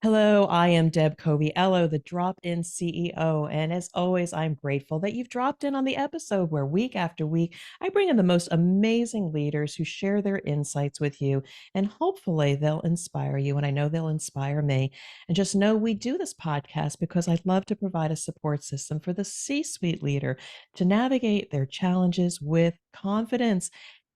Hello, I am Deb Coviello, the Drop-In CEO. And as always, I'm grateful that you've dropped in on the episode where week after week, I bring in the most amazing leaders who share their insights with you. And hopefully they'll inspire you. And I know they'll inspire me. And just know we do this podcast because I'd love to provide a support system for the C-suite leader to navigate their challenges with confidence.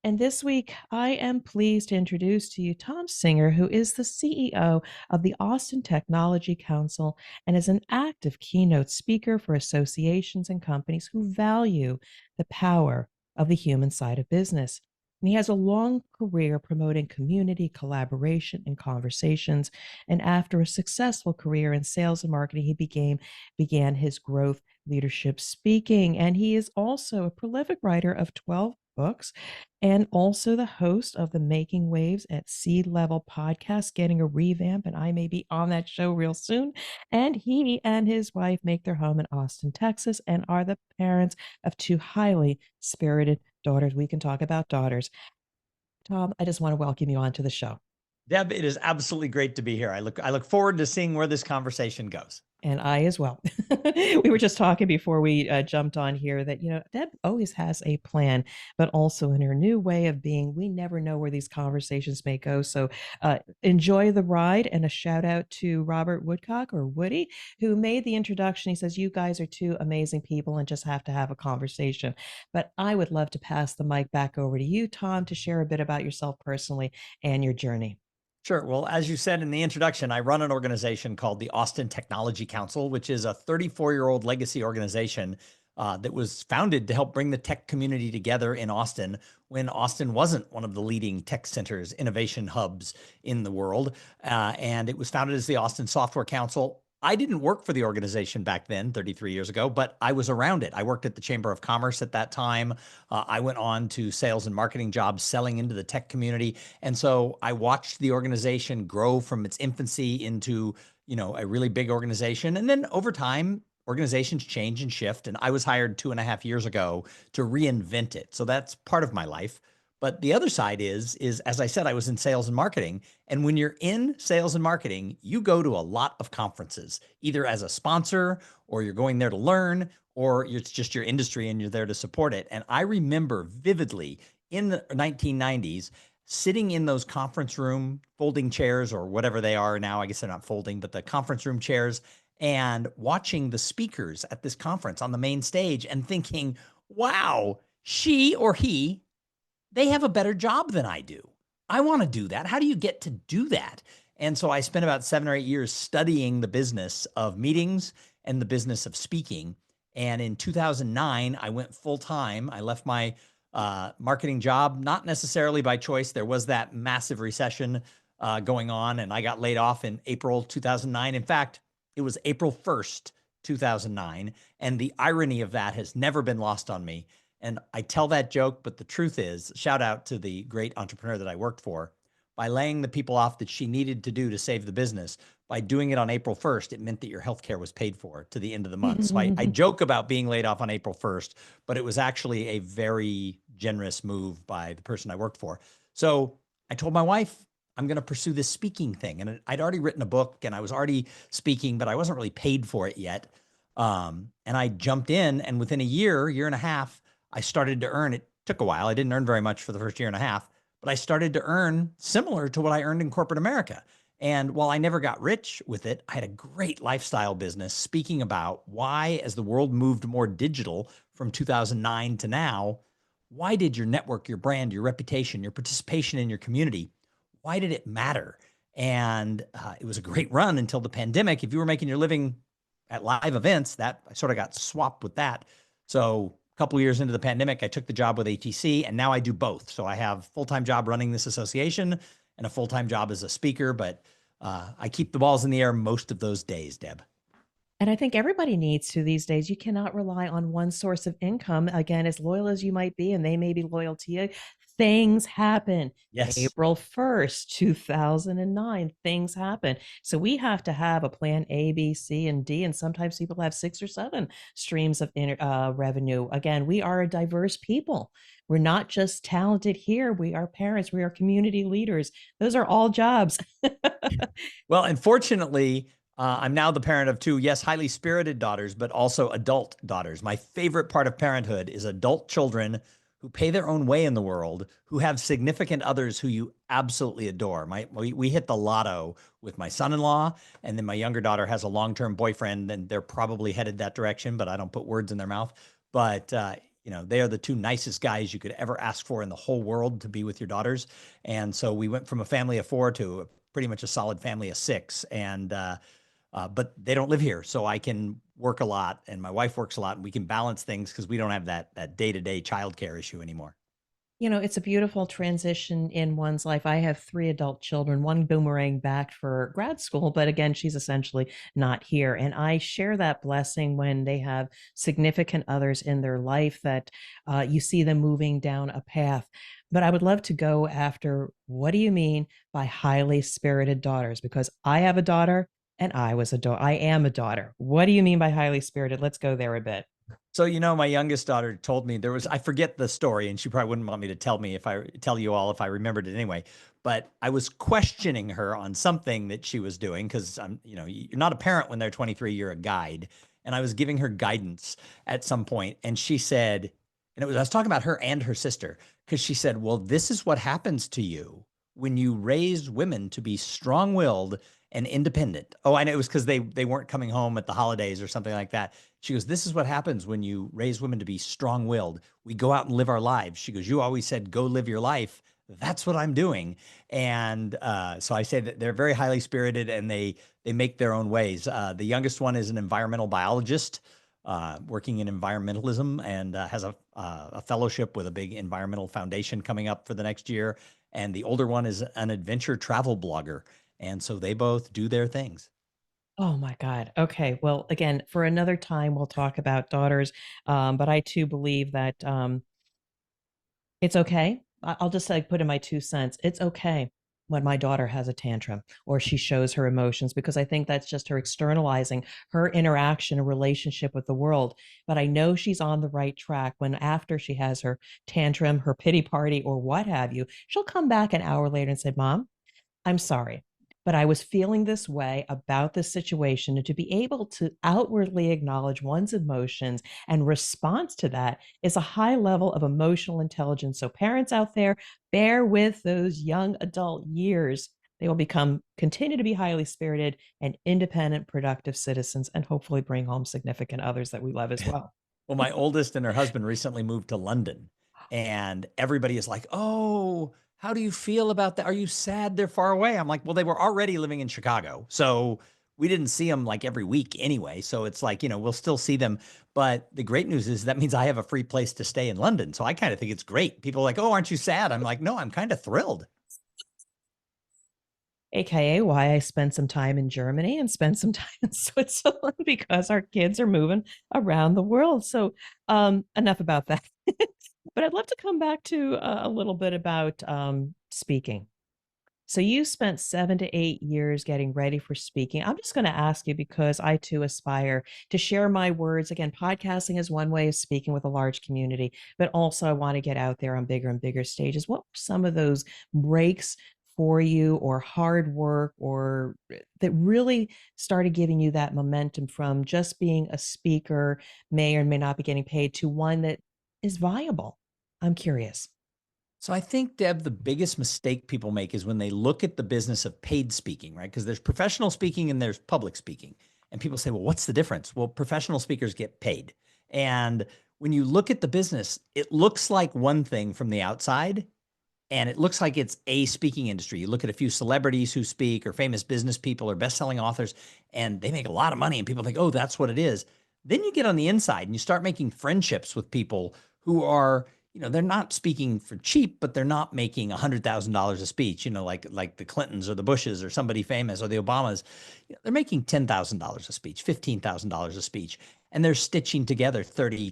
And this week, I am pleased to introduce to you Thom Singer, who is the CEO of the Austin Technology Council and is an active keynote speaker for associations and companies who value the power of the human side of business. And he has a long career promoting community collaboration and conversations. And after a successful career in sales and marketing, began his growth leadership speaking. And he is also a prolific writer of 12 books and also the host of the Making Waves at Sea Level podcast, getting a revamp. And I may be on that show real soon. And he and his wife make their home in Austin, Texas, and are the parents of two highly spirited daughters. We can talk about daughters. Thom, I just want to welcome you onto the show. Deb, it is absolutely great to be here. I look forward to seeing where this conversation goes. And I as well. We were just talking before we jumped on here that, Deb always has a plan, but also in her new way of being, we never know where these conversations may go. So enjoy the ride, and a shout out to Robert Woodcock, or Woody, who made the introduction. He says, you guys are two amazing people and just have to have a conversation. But I would love to pass the mic back over to you, Thom, to share a bit about yourself personally and your journey. Sure. Well, as you said in the introduction, I run an organization called the Austin Technology Council, which is a 34-year-old legacy organization that was founded to help bring the tech community together in Austin when Austin wasn't one of the leading tech centers, innovation hubs in the world. And it was founded as the Austin Software Council. I didn't work for the organization back then, 33 years ago, but I was around it. I worked at the Chamber of Commerce at that time. I went on to sales and marketing jobs selling into the tech community. And so I watched the organization grow from its infancy into, a really big organization. And then over time, organizations change and shift. And I was hired 2.5 years ago to reinvent it. So that's part of my life. But the other side is as I said, I was in sales and marketing. And when you're in sales and marketing, you go to a lot of conferences, either as a sponsor, or you're going there to learn, or it's just your industry and you're there to support it. And I remember vividly in the 1990s, sitting in those conference room folding chairs, or whatever they are now. I guess they're not folding, but the conference room chairs, and watching the speakers at this conference on the main stage and thinking, wow, she or he, they have a better job than I do. I want to do that. How do you get to do that? And so I spent about 7 or 8 years studying the business of meetings and the business of speaking. And in 2009, I went full time. I left my marketing job, not necessarily by choice. There was that massive recession going on, and I got laid off in April 2009. In fact, it was April 1st, 2009. And the irony of that has never been lost on me. And I tell that joke, but the truth is, shout out to the great entrepreneur that I worked for. By laying the people off that she needed to do to save the business, by doing it on April 1st, it meant that your healthcare was paid for to the end of the month. So I joke about being laid off on April 1st, but it was actually a very generous move by the person I worked for. So I told my wife, I'm going to pursue this speaking thing. And I'd already written a book and I was already speaking, but I wasn't really paid for it yet. And I jumped in, and within a year and a half, I started to earn. It took a while. I didn't earn very much for the first year and a half, but I started to earn similar to what I earned in corporate America. And while I never got rich with it, I had a great lifestyle business speaking about why, as the world moved more digital from 2009 to now, why did your network, your brand, your reputation, your participation in your community, why did it matter? And it was a great run until the pandemic. If you were making your living at live events, that I sort of got swapped with that. So a couple of years into the pandemic, I took the job with ATC, and now I do both. So I have a full-time job running this association and a full-time job as a speaker, but I keep the balls in the air most of those days, Deb. And I think everybody needs to these days. You cannot rely on one source of income. Again, as loyal as you might be, and they may be loyal to you, things happen. Yes. April 1st, 2009, things happen. So we have to have a plan A, B, C, and D. And sometimes people have six or seven streams of revenue. Again, we are a diverse people. We're not just talented here. We are parents. We are community leaders. Those are all jobs. Well, and fortunately, I'm now the parent of two, yes, highly spirited daughters, but also adult daughters. My favorite part of parenthood is adult children who pay their own way in the world, who have significant others who you absolutely adore. We hit the lotto with my son-in-law, and then my younger daughter has a long-term boyfriend, and they're probably headed that direction, but I don't put words in their mouth. But they are the two nicest guys you could ever ask for in the whole world to be with your daughters. And so we went from a family of four to pretty much a solid family of six. But they don't live here, so I can work a lot, and my wife works a lot, and we can balance things because we don't have that day-to-day childcare issue anymore. It's a beautiful transition in one's life. I have three adult children, one boomerang back for grad school, but again, she's essentially not here. And I share that blessing when they have significant others in their life that you see them moving down a path. But I would love to go after what do you mean by highly spirited daughters? Because I have a daughter and I am a daughter. What do you mean by highly spirited? Let's go there a bit. So, my youngest daughter told me I forget the story, and she probably wouldn't want me to tell you all if I remembered it anyway. But I was questioning her on something that she was doing because you're not a parent when they're 23, you're a guide. And I was giving her guidance at some point, and she said, I was talking about her and her sister, because she said, well, this is what happens to you when you raise women to be strong-willed and independent. Oh, I know it was because they weren't coming home at the holidays or something like that. She goes, this is what happens when you raise women to be strong-willed. We go out and live our lives. She goes, you always said, go live your life. That's what I'm doing. And so I say that they're very highly spirited and they make their own ways. The youngest one is an environmental biologist working in environmentalism and has a fellowship with a big environmental foundation coming up for the next year. And the older one is an adventure travel blogger. And so they both do their things. Oh my God. Okay. Well, again, for another time, we'll talk about daughters. But I too believe that it's okay. I'll just like put in my 2 cents. It's okay when my daughter has a tantrum or she shows her emotions because I think that's just her externalizing her interaction and relationship with the world. But I know she's on the right track when after she has her tantrum, her pity party, or what have you, she'll come back an hour later and say, Mom, I'm sorry, but I was feeling this way about this situation. And to be able to outwardly acknowledge one's emotions and response to that is a high level of emotional intelligence. So, parents out there, bear with those young adult years. They will continue to be highly spirited and independent, productive citizens, and hopefully bring home significant others that we love as well. Well, my oldest and her husband recently moved to London, and everybody is like, "Oh, how do you feel about that? Are you sad they're far away?" I'm like, "Well, they were already living in Chicago, so we didn't see them like every week anyway. So it's like, we'll still see them. But the great news is that means I have a free place to stay in London. So I kind of think it's great. People are like, "Oh, aren't you sad?" I'm like, "No, I'm kind of thrilled." AKA why I spent some time in Germany and spent some time in Switzerland because our kids are moving around the world. So, enough about that. But I'd love to come back to a little bit about speaking. So you spent 7 to 8 years getting ready for speaking. I'm just going to ask you because I too aspire to share my words. Again, podcasting is one way of speaking with a large community, but also I want to get out there on bigger and bigger stages. What were some of those breaks for you or hard work or that really started giving you that momentum from just being a speaker, may or may not be getting paid, to one that is viable? I'm curious. So I think, Deb, the biggest mistake people make is when they look at the business of paid speaking, right? Because there's professional speaking and there's public speaking. And people say, well, what's the difference? Well, professional speakers get paid. And when you look at the business, it looks like one thing from the outside, and it looks like it's a speaking industry. You look at a few celebrities who speak or famous business people or best-selling authors, and they make a lot of money, and people think, oh, that's what it is. Then you get on the inside and you start making friendships with people who are, they're not speaking for cheap, but they're not making $100,000 a speech, like the Clintons or the Bushes or somebody famous or the Obamas. They're making $10,000 a speech, $15,000 a speech. and they're stitching together 30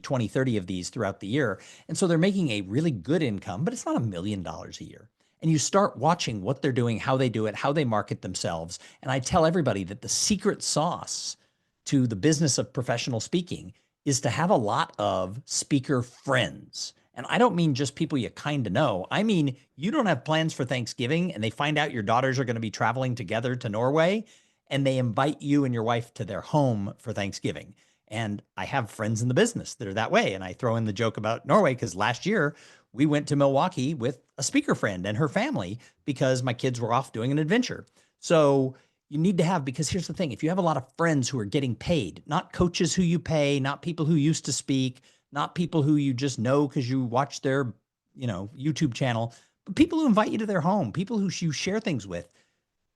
of these throughout the year. And so they're making a really good income, but it's not $1 million a year. And you start watching what they're doing, how they do it, how they market themselves. And I tell everybody that the secret sauce to the business of professional speaking is to have a lot of speaker friends. And I don't mean just people you kind of know. I mean, you don't have plans for Thanksgiving and they find out your daughters are going to be traveling together to Norway and they invite you and your wife to their home for Thanksgiving. And I have friends in the business that are that way. And I throw in the joke about Norway because last year we went to Milwaukee with a speaker friend and her family because my kids were off doing an adventure. So you need to have, because here's the thing, if you have a lot of friends who are getting paid, not coaches who you pay, not people who used to speak, not people who you just know because you watch their, YouTube channel, but people who invite you to their home, people who you share things with,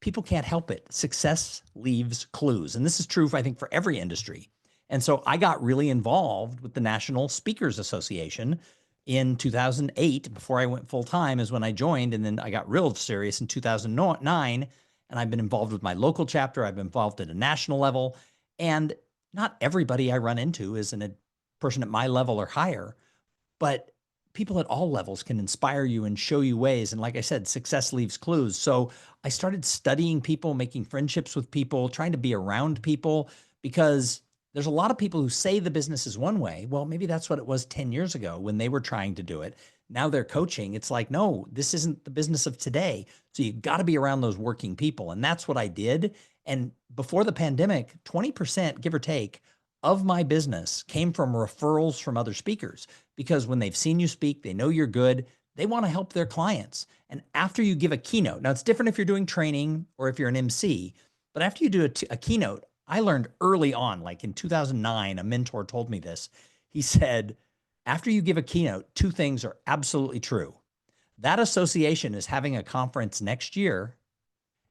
people can't help it. Success leaves clues. And this is true, I think, for every industry. And so I got really involved with the National Speakers Association in 2008. Before I went full time is when I joined. And then I got real serious in 2009. And I've been involved with my local chapter. I've been involved at a national level. And not everybody I run into is a person at my level or higher, but people at all levels can inspire you and show you ways. And like I said, success leaves clues. So I started studying people, making friendships with people, trying to be around people, because there's a lot of people who say the business is one way. Well, maybe that's what it was 10 years ago when they were trying to do it. Now they're coaching. It's like, no, this isn't the business of today. So you got to be around those working people. And that's what I did. And before the pandemic, 20%, give or take, of my business came from referrals from other speakers, because when they've seen you speak, they know you're good, they want to help their clients. And after you give a keynote, now it's different if you're doing training or if you're an MC, but after you do a keynote, I learned early on, like in 2009, a mentor told me this. He said, after you give a keynote, two things are absolutely true. That association is having a conference next year,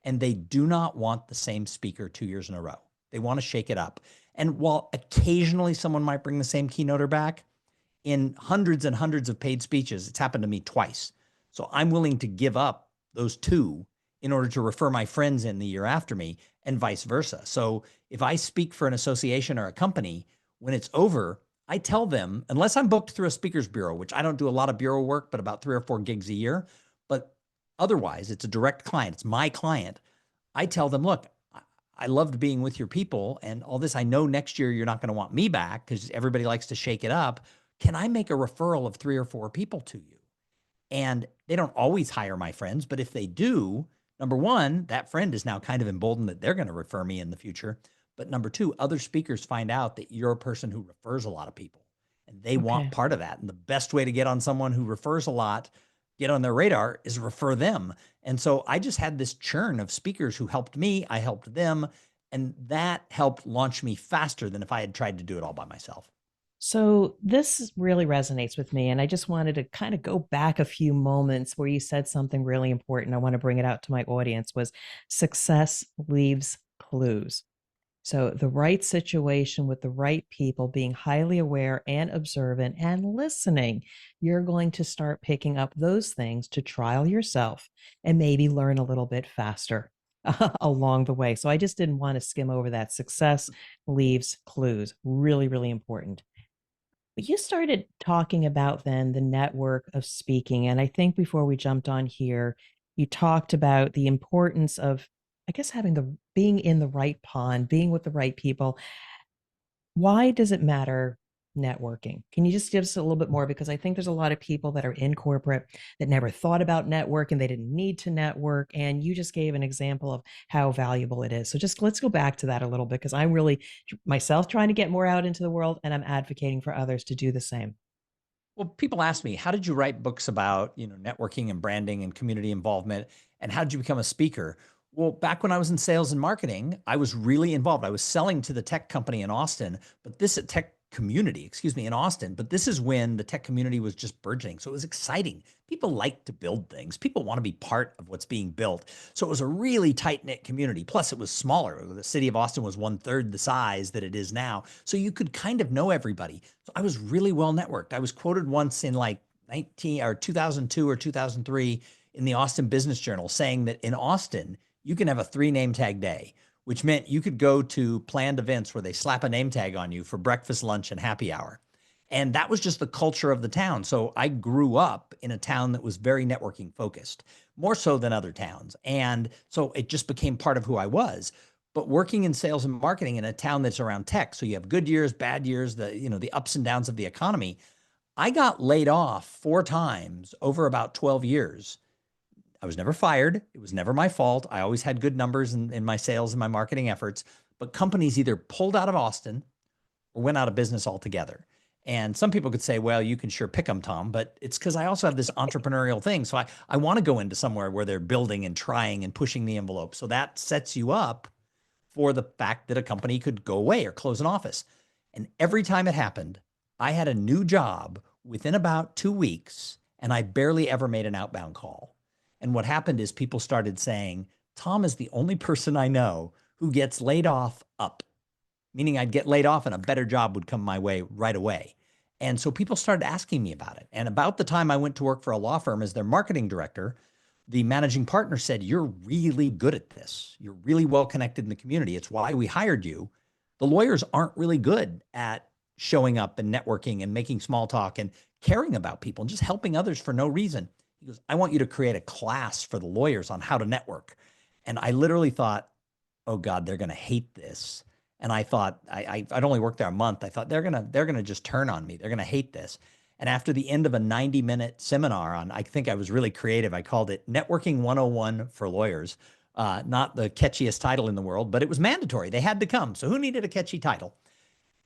and they do not want the same speaker 2 years in a row. They want to shake it up. And while occasionally someone might bring the same keynoter back, in hundreds and hundreds of paid speeches, it's happened to me twice. So I'm willing to give up those two in order to refer my friends in the year after me, and vice versa. So if I speak for an association or a company, when it's over, I tell them, unless I'm booked through a speakers bureau, which I don't do a lot of bureau work, but about 3 or 4 gigs a year, but otherwise it's a direct client, it's my client. I tell them, look, I loved being with your people and all this. I know next year you're not going to want me back because everybody likes to shake it up. Can I make a referral of 3 or 4 people to you? And they don't always hire my friends, but if they do, number one, that friend is now kind of emboldened that they're going to refer me in the future. But number two, other speakers find out that you're a person who refers a lot of people and they want Okay. part of that. And the best way to get on someone who refers a lot, get on their radar, is refer them. And so I just had this churn of speakers who helped me, I helped them, and that helped launch me faster than if I had tried to do it all by myself. So this really resonates with me. And I just wanted to kind of go back a few moments where you said something really important. I want to bring it out to my audience was success leaves clues. So the right situation with the right people, being highly aware and observant and listening, you're going to start picking up those things to trial yourself and maybe learn a little bit faster along the way. So I just didn't want to skim over that. Success leaves clues. Really, really important. But you started talking about then the network of speaking. And I think before we jumped on here, you talked about the importance of, I guess, having the being in the right pond, being with the right people. Why does it matter networking? Can you just give us a little bit more? Because I think there's a lot of people that are in corporate that never thought about networking. They didn't need to network. And you just gave an example of how valuable it is. So just let's go back to that a little bit because I'm really myself trying to get more out into the world and I'm advocating for others to do the same. Well, people ask me, how did you write books about, networking and branding and community involvement? And how did you become a speaker? Well, back when I was in sales and marketing, I was really involved. I was selling to the tech company in Austin, but this tech community, excuse me, in Austin, but this is when the tech community was just burgeoning. So it was exciting. People like to build things. People want to be part of what's being built. So it was a really tight knit community. Plus it was smaller. The city of Austin was 1/3 the size that it is now. So you could kind of know everybody. So I was really well networked. I was quoted once in like 2002 or 2003 in the Austin Business Journal saying that in Austin, you can have a 3 name tag day which meant you could go to planned events where they slap a name tag on you for breakfast, lunch, and happy hour. And that was just the culture of the town. So I grew up in a town that was very networking focused, more so than other towns. And so it just became part of who I was. But working in sales and marketing in a town that's around tech, so you have good years, bad years, the ups and downs of the economy. I got laid off 4 times over about 12 years. I was never fired. It was never my fault. I always had good numbers in my sales and my marketing efforts. But companies either pulled out of Austin or went out of business altogether. And some people could say, well, you can sure pick them, Tom, but it's because I also have this entrepreneurial thing. So I want to go into somewhere where they're building and trying and pushing the envelope. So that sets you up for the fact that a company could go away or close an office. And every time it happened, I had a new job within about 2 weeks, and I barely ever made an outbound call. And what happened is people started saying, Tom is the only person I know who gets laid off up, meaning I'd get laid off and a better job would come my way right away. And so people started asking me about it. And about the time I went to work for a law firm as their marketing director, the managing partner said, you're really good at this. You're really well connected in the community. It's why we hired you. The lawyers aren't really good at showing up and networking and making small talk and caring about people and just helping others for no reason. He goes, I want you to create a class for the lawyers on how to network. And I literally thought, oh God, they're going to hate this. And I thought, I'd only worked there a month. I thought they're gonna just turn on me. They're gonna hate this. And after the end of a 90-minute seminar on, I think I was really creative. I called it Networking 101 for Lawyers. Not the catchiest title in the world, but it was mandatory. They had to come. So who needed a catchy title?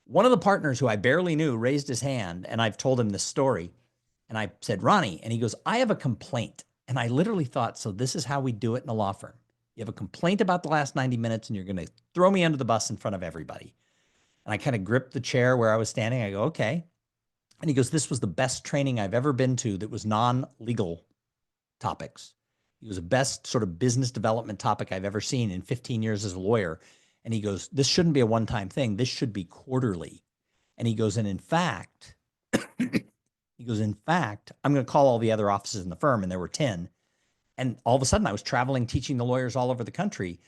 One of the partners who I barely knew raised his hand, and I've told him this story. And I said, Ronnie, and he goes, I have a complaint. And I literally thought, so this is how we do it in a law firm. You have a complaint about the last 90 minutes and you're going to throw me under the bus in front of everybody. And I kind of gripped the chair where I was standing. I go, okay. And he goes, this was the best training I've ever been to that was non-legal topics. It was the best sort of business development topic I've ever seen in 15 years as a lawyer. And he goes, this shouldn't be a one-time thing. This should be quarterly. And he goes, and in fact, I'm going to call all the other offices in the firm, and there were 10. And all of a sudden I was traveling, teaching the lawyers all over the country,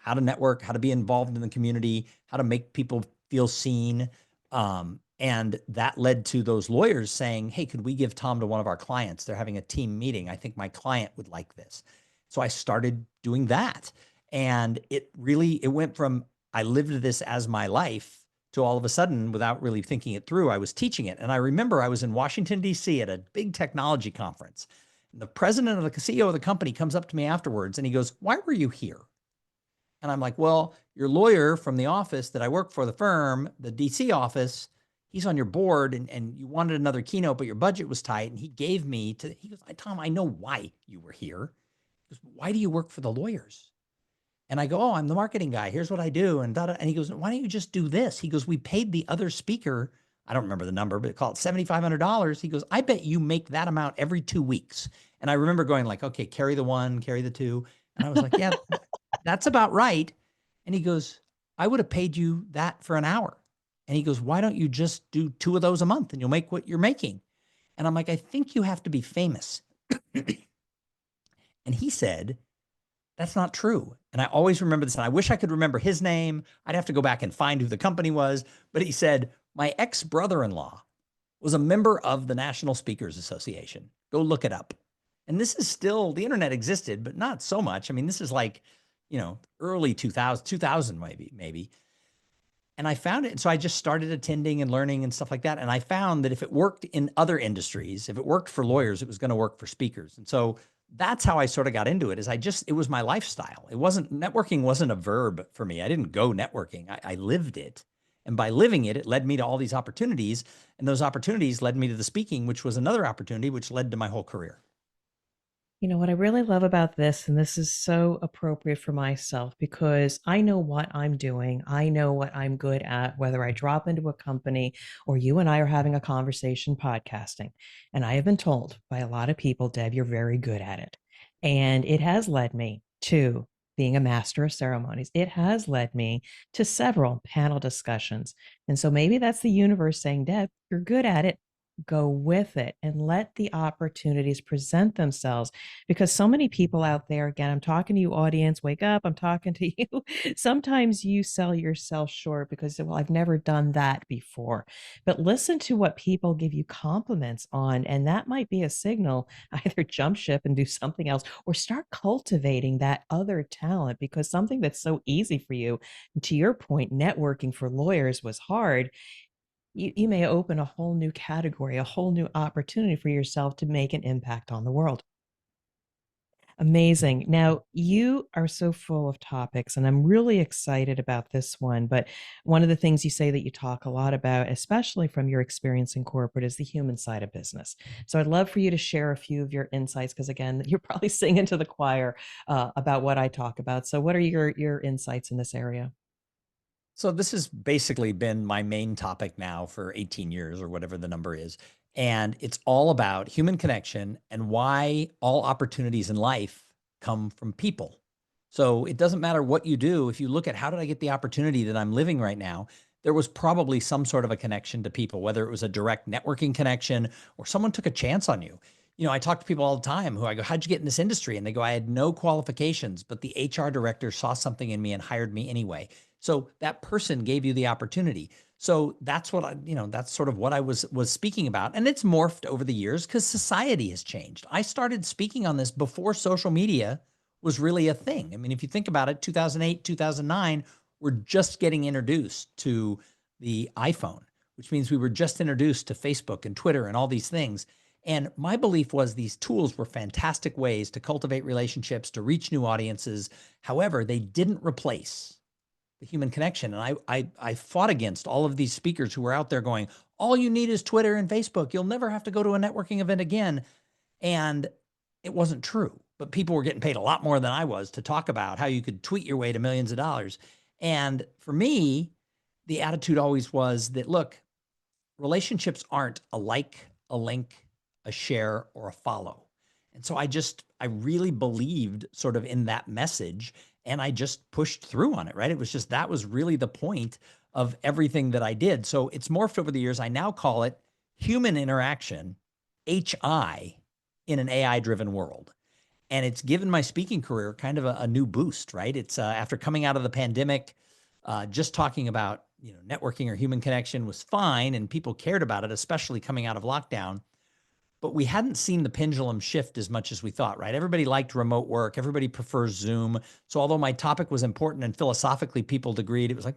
how to network, how to be involved in the community, how to make people feel seen. And that led to those lawyers saying, hey, could we give Tom to one of our clients? They're having a team meeting. I think my client would like this. So I started doing that. And it went from, I lived this as my life to all of a sudden, without really thinking it through, I was teaching it. And I remember I was in Washington, D.C. at a big technology conference. The president of the CEO of the company comes up to me afterwards and he goes, why were you here? And I'm like, well, your lawyer from the office that I work for, the firm, the DC office, he's on your board and you wanted another keynote, but your budget was tight. And he gave me he goes, Tom, I know why you were here. He goes, why do you work for the lawyers? And I go, oh, I'm the marketing guy. Here's what I do. And he goes, why don't you just do this? He goes, we paid the other speaker, I don't remember the number, but call it $7,500. He goes, I bet you make that amount every 2 weeks. And I remember going like, okay, carry the one, carry the two. And I was like, yeah, that's about right. And he goes, I would have paid you that for an hour. And he goes, why don't you just do 2 of those a month and you'll make what you're making? And I'm like, I think you have to be famous. And he said, that's not true. And I always remember this. And I wish I could remember his name. I'd have to go back and find who the company was. But he said, my ex-brother-in-law was a member of the National Speakers Association. Go look it up. And this is still, the internet existed, but not so much. I mean, this is like, early 2000 maybe. And I found it. And so I just started attending and learning and stuff like that. And I found that if it worked in other industries, if it worked for lawyers, it was going to work for speakers. And so that's how I sort of got into it. It was my lifestyle. Networking wasn't a verb for me. I didn't go networking. I lived it. And by living it, it led me to all these opportunities. And those opportunities led me to the speaking, which was another opportunity, which led to my whole career. You know what I really love about this, and this is so appropriate for myself because I know what I'm doing. I know what I'm good at, whether I drop into a company or you and I are having a conversation podcasting. And I have been told by a lot of people, Deb, you're very good at it. And it has led me to being a master of ceremonies. It has led me to several panel discussions. And so maybe that's the universe saying, Deb, you're good at it. go with it and let the opportunities present themselves, because so many people out there, again, I'm talking to you audience, wake up, I'm talking to you. Sometimes you sell yourself short because, well, I've never done that before. But listen to what people give you compliments on, and that might be a signal. Either jump ship and do something else, or start cultivating that other talent, because something that's so easy for you, to your point, networking for lawyers was hard. You may open a whole new category, a whole new opportunity for yourself to make an impact on the world. Amazing. Now, you are so full of topics, and I'm really excited about this one. But one of the things you say that you talk a lot about, especially from your experience in corporate, is the human side of business. So I'd love for you to share a few of your insights, because again, you're probably singing to the choir about what I talk about. So, what are your insights in this area? So this has basically been my main topic now for 18 years or whatever the number is. And it's all about human connection and why all opportunities in life come from people. So it doesn't matter what you do. If you look at how did I get the opportunity that I'm living right now, there was probably some sort of a connection to people, whether it was a direct networking connection or someone took a chance on you. I talk to people all the time who I go, how'd you get in this industry? And they go, I had no qualifications, but the HR director saw something in me and hired me anyway. So that person gave you the opportunity. So that's what that's sort of what I was speaking about. And it's morphed over the years because society has changed. I started speaking on this before social media was really a thing. I mean, if you think about it, 2008, 2009, we're just getting introduced to the iPhone, which means we were just introduced to Facebook and Twitter and all these things. And my belief was these tools were fantastic ways to cultivate relationships, to reach new audiences. However, they didn't replace the human connection. And I fought against all of these speakers who were out there going, all you need is Twitter and Facebook. You'll never have to go to a networking event again. And it wasn't true. But people were getting paid a lot more than I was to talk about how you could tweet your way to millions of dollars. And for me, the attitude always was that, look, relationships aren't a like, a link, a share, or a follow. And so I really believed sort of in that message, and I just pushed through on it, right? It was just, that was really the point of everything that I did. So it's morphed over the years. I now call it human interaction, HI, in an AI driven world. And it's given my speaking career kind of a new boost, right? It's after coming out of the pandemic, just talking about networking or human connection was fine, and people cared about it, especially coming out of lockdown. But we hadn't seen the pendulum shift as much as we thought, right? Everybody liked remote work. Everybody prefers Zoom. So although my topic was important and philosophically people agreed, it was like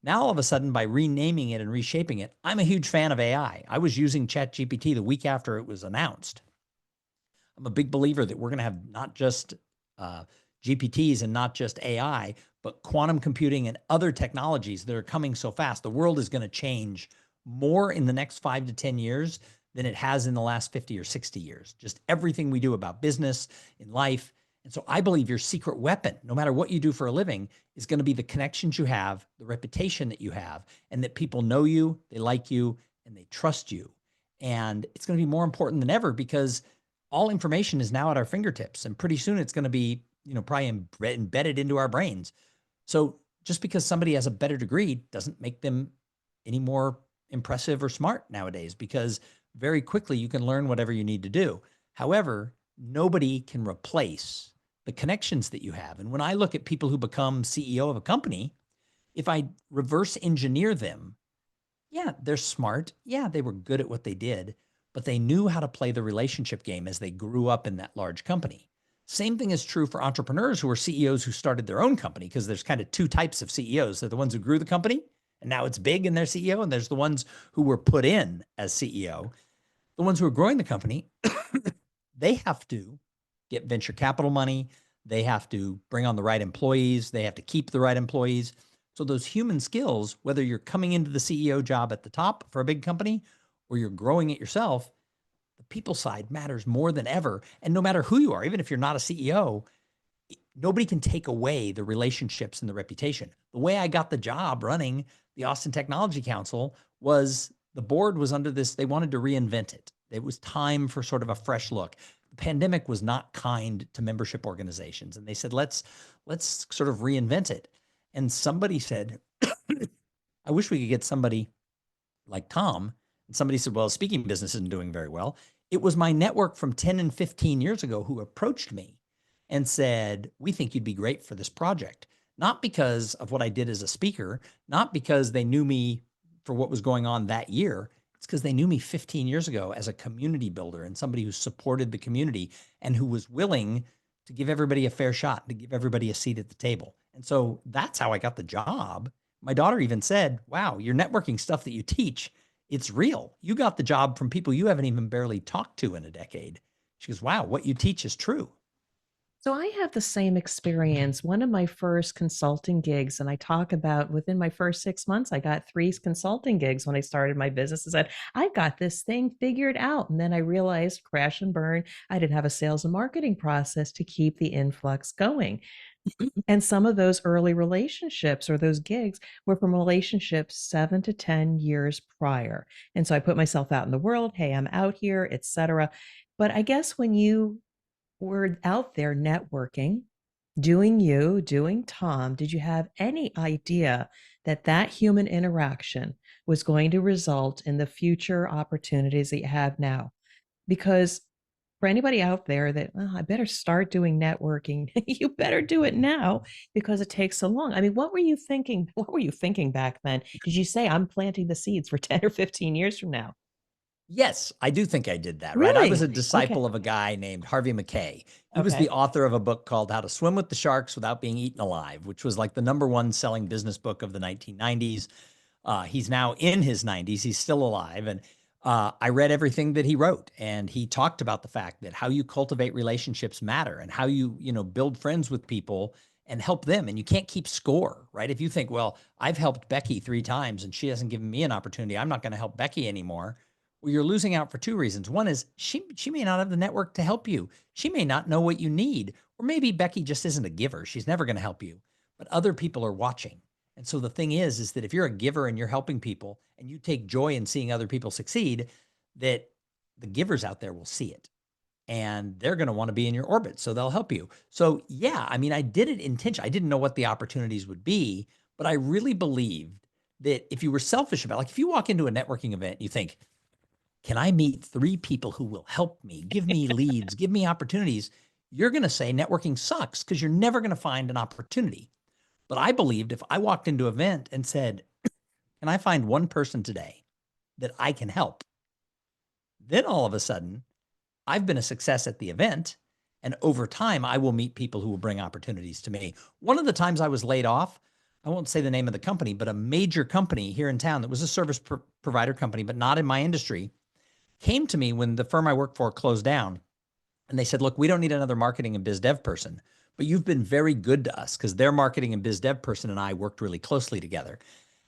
now all of a sudden by renaming it and reshaping it, I'm a huge fan of AI. I was using ChatGPT the week after it was announced. I'm a big believer that we're going to have not just uh, GPTs and not just AI, but quantum computing and other technologies that are coming so fast. The world is going to change more in the next 5 to 10 years than it has in the last 50 or 60 years. Just everything we do about business, in life. And so I believe your secret weapon, no matter what you do for a living, is going to be the connections you have, the reputation that you have, and that people know you, they like you, and they trust you. And it's going to be more important than ever because all information is now at our fingertips, and pretty soon it's going to be, probably embedded into our brains. So just because somebody has a better degree doesn't make them any more impressive or smart nowadays, because very quickly you can learn whatever you need to do. However, nobody can replace the connections that you have. And when I look at people who become CEO of a company, if I reverse engineer them, yeah, they're smart. Yeah, they were good at what they did, but they knew how to play the relationship game as they grew up in that large company. Same thing is true for entrepreneurs who are CEOs who started their own company, because there's kind of two types of CEOs. They're the ones who grew the company and now it's big and they're CEO, and there's the ones who were put in as CEO. The ones who are growing the company, they have to get venture capital money. They have to bring on the right employees. They have to keep the right employees. So those human skills, whether you're coming into the CEO job at the top for a big company or you're growing it yourself, the people side matters more than ever. And no matter who you are, even if you're not a CEO, nobody can take away the relationships and the reputation. The way I got the job running the Austin Technology Council was the board was under this, they wanted to reinvent it. It was time for sort of a fresh look. The pandemic was not kind to membership organizations, and they said, let's sort of reinvent it. And somebody said, I wish we could get somebody like Thom And somebody said, well, speaking business isn't doing very well. It was my network from 10 and 15 years ago who approached me and said, we think you'd be great for this project. Not because of what I did as a speaker, not because they knew me for what was going on that year. It's because they knew me 15 years ago as a community builder and somebody who supported the community and who was willing to give everybody a fair shot, to give everybody a seat at the table. And so that's how I got the job. My daughter even said, wow, your networking stuff that you teach, it's real. You got the job from people you haven't even barely talked to in a decade. She goes, wow, what you teach is true. So I have the same experience. One of my first consulting gigs, and I talk about within my first 6 months, I got three consulting gigs when I started my business. I said, I got this thing figured out. And then I realized, crash and burn, I didn't have a sales and marketing process to keep the influx going. And some of those early relationships or those gigs were from relationships 7 to 10 years prior. And so I put myself out in the world. Hey, I'm out here, etc. But I guess when you were out there networking, doing you, doing Tom, did you have any idea that that human interaction was going to result in the future opportunities that you have now? Because for anybody out there that, oh, I better start doing networking, you better do it now because it takes so long. I mean, what were you thinking? What were you thinking back then? Did you say, I'm planting the seeds for 10 or 15 years from now? Yes, I do think I did that, right? I was Really? a Okay. disciple of a guy named Harvey McKay. He was the Okay. author of a book called How to Swim with the Sharks Without Being Eaten Alive, which was like the number one selling business book of the 1990s. He's now in his 90s. He's still alive. And I read everything that he wrote. And he talked about the fact that how you cultivate relationships matter and how you build friends with people and help them. And you can't keep score, right? If you think, well, I've helped Becky 3 times and she hasn't given me an opportunity, I'm not going to help Becky anymore. Well, you're losing out for two reasons. One is she may not have the network to help you. She may not know what you need. Or maybe Becky just isn't a giver. She's never going to help you. But other people are watching. And so the thing is that if you're a giver and you're helping people and you take joy in seeing other people succeed, that the givers out there will see it and they're going to want to be in your orbit. So they'll help you. So yeah, I mean, I did it intentionally. I didn't know what the opportunities would be, but I really believed that if you were selfish about, like if you walk into a networking event, you think, can I meet 3 people who will help me, give me leads, give me opportunities? You're going to say networking sucks because you're never going to find an opportunity. But I believed if I walked into an event and said, can I find one person today that I can help? Then all of a sudden, I've been a success at the event. And over time, I will meet people who will bring opportunities to me. One of the times I was laid off, I won't say the name of the company, but a major company here in town that was a service provider company, but not in my industry, came to me when the firm I work for closed down. And they said, look, we don't need another marketing and biz dev person, but you've been very good to us because their marketing and biz dev person and I worked really closely together.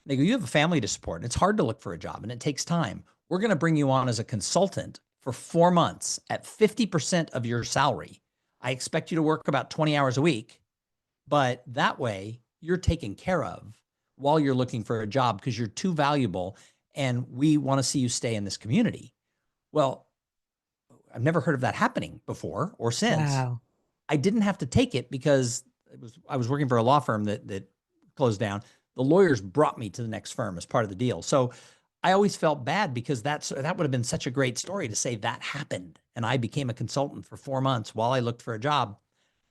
They go, you have a family to support and it's hard to look for a job and it takes time. We're going to bring you on as a consultant for 4 months at 50% of your salary. I expect you to work about 20 hours a week, but that way you're taken care of while you're looking for a job because you're too valuable and we want to see you stay in this community. Well, I've never heard of that happening before or since. Wow. I didn't have to take it because I was working for a law firm that closed down. The lawyers brought me to the next firm as part of the deal. So I always felt bad because that would have been such a great story to say that happened. And I became a consultant for 4 months while I looked for a job.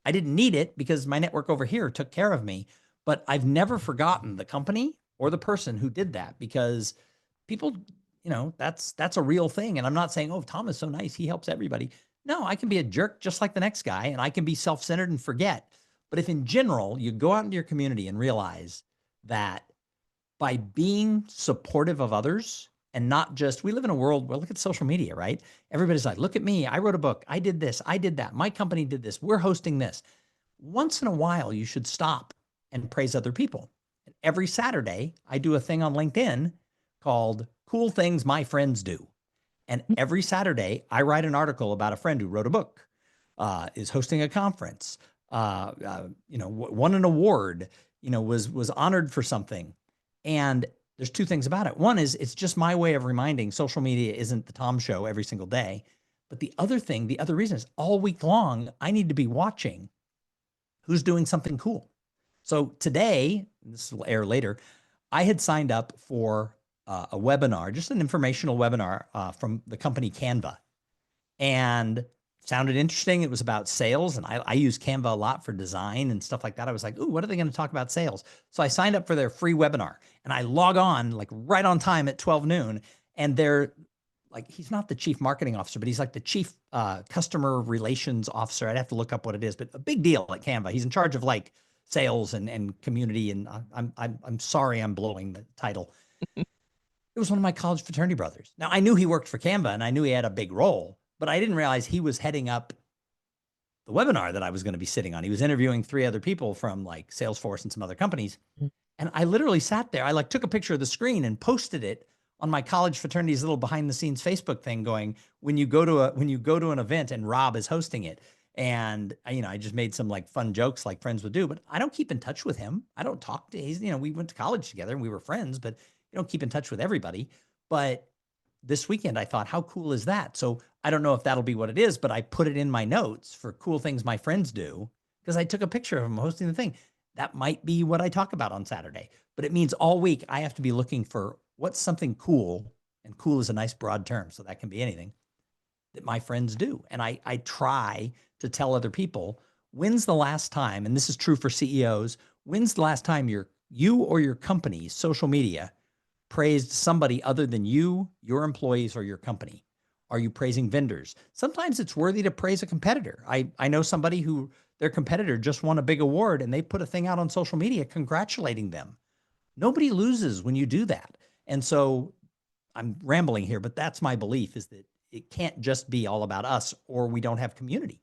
I didn't need it because my network over here took care of me, but I've never forgotten the company or the person who did that because people, that's a real thing. And I'm not saying, oh, Tom is so nice, he helps everybody. No, I can be a jerk just like the next guy, and I can be self-centered and forget. But if in general you go out into your community and realize that by being supportive of others and not just, we live in a world where look at social media, right? Everybody's like, look at me, I wrote a book, I did this, I did that, my company did this, we're hosting this. Once in a while, you should stop and praise other people. And every Saturday, I do a thing on LinkedIn called Cool Things My Friends Do. And every Saturday, I write an article about a friend who wrote a book, is hosting a conference, won an award, was honored for something. And there's two things about it. One is it's just my way of reminding social media isn't the Tom show every single day. But the other thing, the other reason is all week long, I need to be watching who's doing something cool. So today, this will air later, I had signed up for a webinar, just an informational webinar from the company Canva, and sounded interesting. It was about sales, and I use Canva a lot for design and stuff like that. I was like, ooh, what are they going to talk about sales? So I signed up for their free webinar, and I log on like right on time at 12 noon, and they're like, he's not the chief marketing officer, but he's like the chief customer relations officer. I'd have to look up what it is, but a big deal at Canva. He's in charge of like sales and community. And I'm sorry, I'm blowing the title. It was one of my college fraternity brothers. Now I knew he worked for Canva and I knew he had a big role, but I didn't realize he was heading up the webinar that I was going to be sitting on. He was interviewing 3 other people from like Salesforce and some other companies. And I literally sat there. I like took a picture of the screen and posted it on my college fraternity's little behind the scenes Facebook thing going, when you go to an event and Rob is hosting it. And I just made some like fun jokes like friends would do, but I don't keep in touch with him. I don't talk to he's, we went to college together and we were friends, but you don't keep in touch with everybody. But this weekend I thought, how cool is that? So I don't know if that'll be what it is, but I put it in my notes for cool things my friends do because I took a picture of him hosting the thing. That might be what I talk about on Saturday, but it means all week I have to be looking for what's something cool, and cool is a nice broad term, so that can be anything that my friends do. And I try to tell other people, when's the last time, and this is true for CEOs, when's the last time you or your company's social media praised somebody other than you, your employees, or your company? Are you praising vendors? Sometimes it's worthy to praise a competitor. I know somebody who their competitor just won a big award and they put a thing out on social media congratulating them. Nobody loses when you do that. And so I'm rambling here, but that's my belief, is that it can't just be all about us or we don't have community.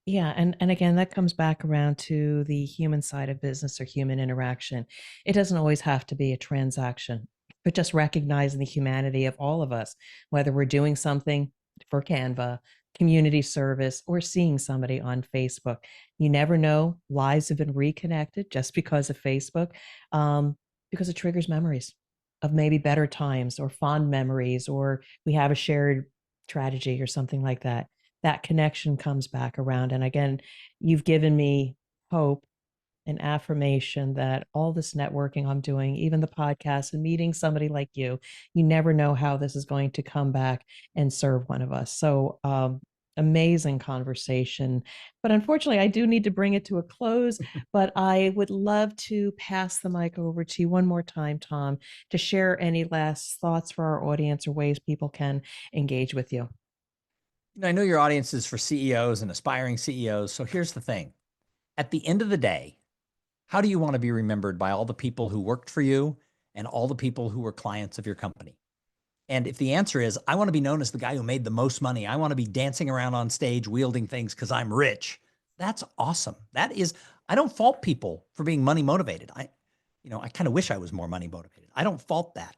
Yeah, and again, that comes back around to the human side of business or human interaction. It doesn't always have to be a transaction, but just recognizing the humanity of all of us, whether we're doing something for Canva, community service, or seeing somebody on Facebook. You never know. Lives have been reconnected just because of Facebook, because it triggers memories of maybe better times or fond memories, or we have a shared tragedy or something like that. That connection comes back around. And again, you've given me hope and affirmation that all this networking I'm doing, even the podcast and meeting somebody like you never know how this is going to come back and serve one of us. So, amazing conversation. But unfortunately, I do need to bring it to a close. But I would love to pass the mic over to you one more time, Thom, to share any last thoughts for our audience or ways people can engage with you. I know your audience is for CEOs and aspiring CEOs. So here's the thing. At the end of the day, how do you want to be remembered by all the people who worked for you and all the people who were clients of your company? And if the answer is, I want to be known as the guy who made the most money, I want to be dancing around on stage wielding things because I'm rich, that's awesome. That is, I don't fault people for being money motivated. I kind of wish I was more money motivated. I don't fault that.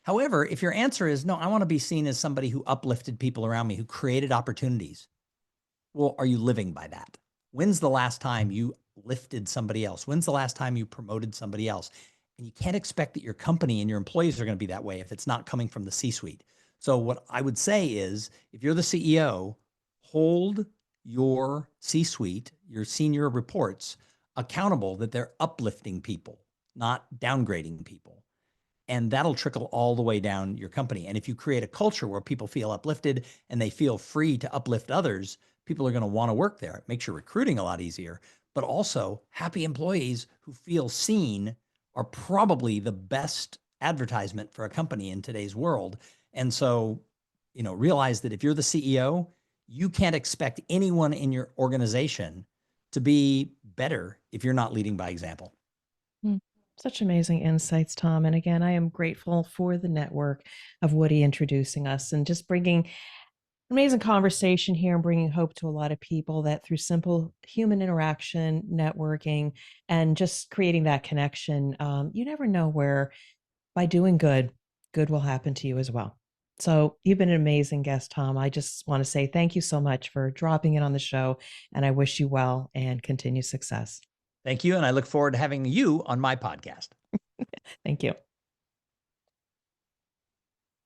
However, if your answer is, no, I want to be seen as somebody who uplifted people around me, who created opportunities, well, are you living by that? When's the last time you lifted somebody else? When's the last time you promoted somebody else? And you can't expect that your company and your employees are going to be that way if it's not coming from the C-suite. So what I would say is, if you're the CEO, hold your C-suite, your senior reports, accountable that they're uplifting people, not downgrading people. And that'll trickle all the way down your company. And if you create a culture where people feel uplifted and they feel free to uplift others, people are going to want to work there. It makes your recruiting a lot easier, but also happy employees who feel seen are probably the best advertisement for a company in today's world. And so, realize that if you're the CEO, you can't expect anyone in your organization to be better if you're not leading by example. Mm. Such amazing insights, Thom. And again, I am grateful for the network of Woody introducing us and just bringing amazing conversation here and bringing hope to a lot of people that through simple human interaction, networking, and just creating that connection, you never know where by doing good, good will happen to you as well. So you've been an amazing guest, Thom. I just want to say thank you so much for dropping in on the show, and I wish you well and continued success. Thank you. And I look forward to having you on my podcast. Thank you.